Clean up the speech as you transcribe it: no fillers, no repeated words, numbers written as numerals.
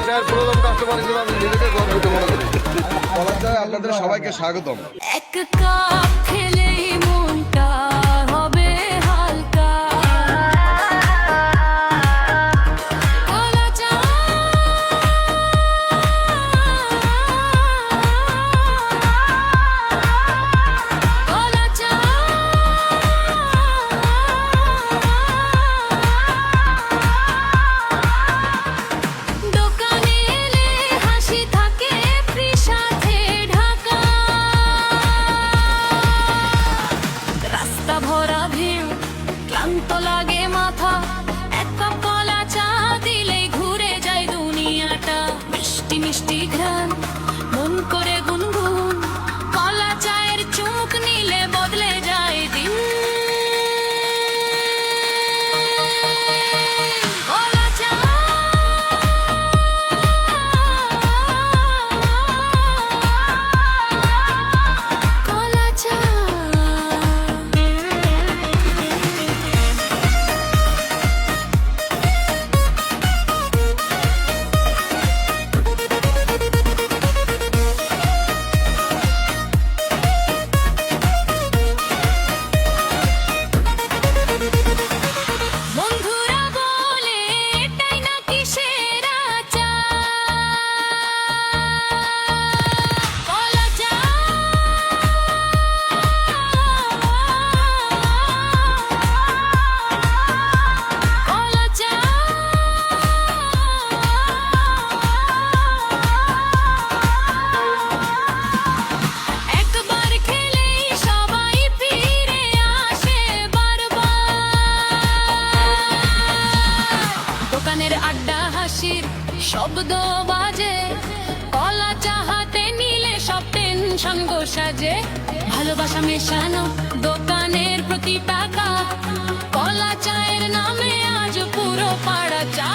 চায়ের পুরোদম কাস্টমার হিসেবে আমি নিজেকে গর্বিত মনে করি। কলা চায় আপনাদের সবাইকে স্বাগতম। এক কাপ খেলেই মনটা হবে হালকা। কলা চা, কলা চা, দোকানে এলে হাসি থাকে ফ্রি সাথে ঢাকা। রাস্তা ভরা ভিড়, ক্লান্ত লাগে মাথা, এক কাপ কলা চা দিলেই ঘুরে যায় দুনিয়াটা। মিষ্টি মিষ্টি ঘ্রাণ, মন করে গুনগুন, কলা চায়ের চুমুক নিলে বদলে যায় দিন। কলা চা, কলা চা। বন্ধুরা বলে এটাই নাকি সেরা চা। কলা চা, কলা চা। একবার খেলেই সবাই ফিরে আসে বারবার। দোকানের আড্ডা হাসির শব্দ বাজে, কলা চা হাতে নিলে সব টেনশন গো সাজে। ভালোবাসা মেশানো দোকানের প্রতি টাকা, কলা চায়ের নামে আজ পুরো পাড়া চা।